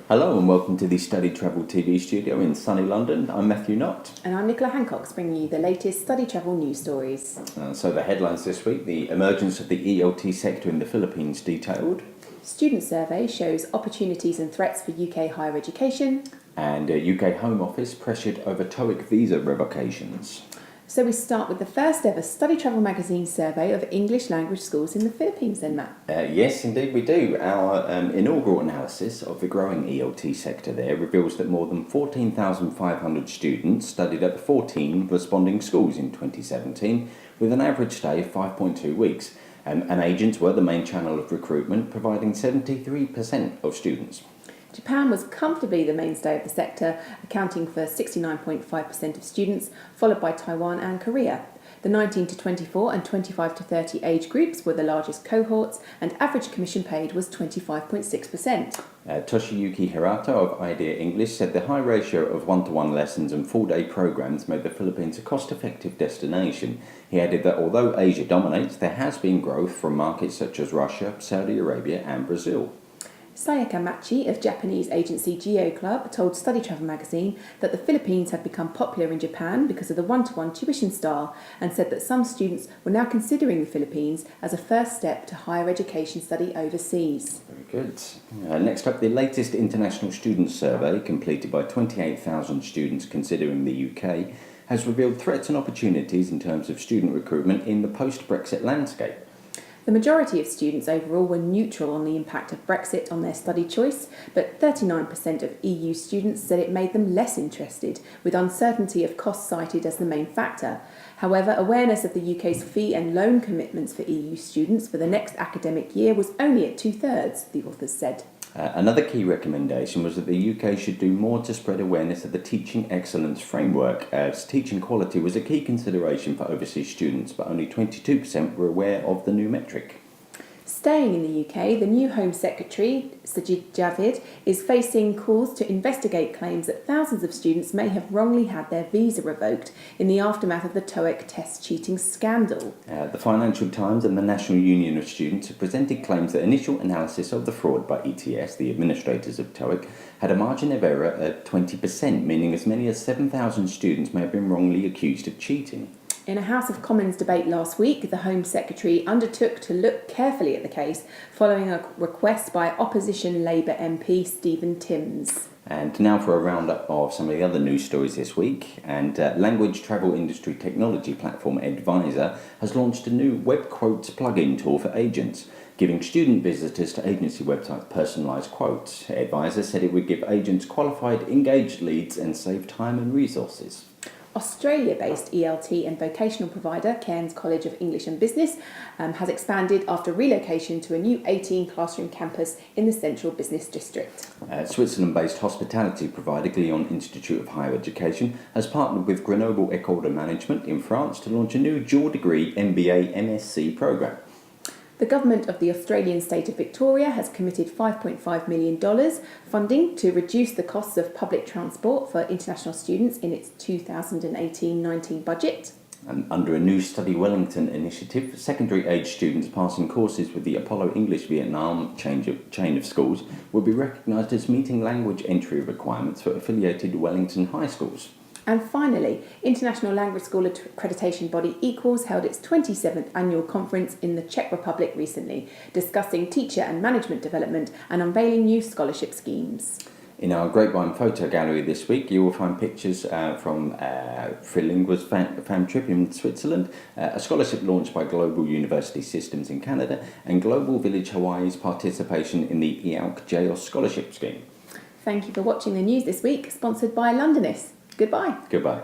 Hello and welcome to the StudyTravel TV studio in sunny London. I'm Matthew Knott. And I'm Nicola Hancox, bringing you the latest StudyTravel news stories. So the headlines this week: the emergence of the ELT sector in the Philippines detailed. Student survey shows opportunities and threats for UK higher education. And UK Home Office pressured over TOEIC visa revocations. So we start with the first ever StudyTravel magazine survey of English language schools in the Philippines then, Matt. Yes, indeed we do. Our inaugural analysis of the growing ELT sector there reveals that more than 14,500 students studied at the 14 responding schools in 2017, with an average stay of 5.2 weeks. And agents were the main channel of recruitment, providing 73% of students. Japan was comfortably the mainstay of the sector, accounting for 69.5% of students, followed by Taiwan and Korea. The 19 to 24 and 25 to 30 age groups were the largest cohorts, and average commission paid was 25.6%. Toshiyuki Hirata of Idea English said the high ratio of one-to-one lessons and full-day programs made the Philippines a cost-effective destination. He added that although Asia dominates, there has been growth from markets such as Russia, Saudi Arabia and Brazil. Sayaka Machi of Japanese agency Geo Club told StudyTravel magazine that the Philippines had become popular in Japan because of the one-to-one tuition style, and said that some students were now considering the Philippines as a first step to higher education study overseas. Very good. Next up, the latest international student survey, completed by 28,000 students considering the UK, has revealed threats and opportunities in terms of student recruitment in the post-Brexit landscape. The majority of students overall were neutral on the impact of Brexit on their study choice, but 39% of EU students said it made them less interested, with uncertainty of cost cited as the main factor. However, awareness of the UK's fee and loan commitments for EU students for the next academic year was only at 2/3, the authors said. Another key recommendation was that the UK should do more to spread awareness of the Teaching Excellence Framework, as teaching quality was a key consideration for overseas students, but only 22% were aware of the new metric. Staying in the UK, the new Home Secretary, Sajid Javid, is facing calls to investigate claims that thousands of students may have wrongly had their visa revoked in the aftermath of the TOEIC test cheating scandal. The Financial Times and the National Union of Students have presented claims that initial analysis of the fraud by ETS, the administrators of TOEIC, had a margin of error at 20%, meaning as many as 7,000 students may have been wrongly accused of cheating. In a House of Commons debate last week, the Home Secretary undertook to look carefully at the case, following a request by opposition Labour MP Stephen Timms. And now for a roundup of some of the other news stories this week. And language travel industry technology platform Advisor has launched a new web quotes plugin tool for agents, giving student visitors to agency websites personalised quotes. Advisor said it would give agents qualified, engaged leads and save time and resources. Australia-based ELT and vocational provider Cairns College of English and Business has expanded after relocation to a new 18-classroom campus in the central business district. Switzerland-based hospitality provider Glion Institute of Higher Education has partnered with Grenoble École de Management in France to launch a new dual degree MBA MSc programme. The government of the Australian state of Victoria has committed $5.5 million funding to reduce the costs of public transport for international students in its 2018-19 budget. And under a new Study Wellington initiative, secondary-age students passing courses with the Apollo English Vietnam chain of schools will be recognised as meeting language entry requirements for affiliated Wellington high schools. And finally, international language school accreditation body Equals held its 27th annual conference in the Czech Republic recently, discussing teacher and management development and unveiling new scholarship schemes. In our Grapevine photo gallery this week, you will find pictures from Frilingua's fam trip in Switzerland, a scholarship launched by Global University Systems in Canada, and Global Village Hawaii's participation in the EALC JAOS scholarship scheme. Thank you for watching the news this week, sponsored by Londonist. Goodbye. Goodbye.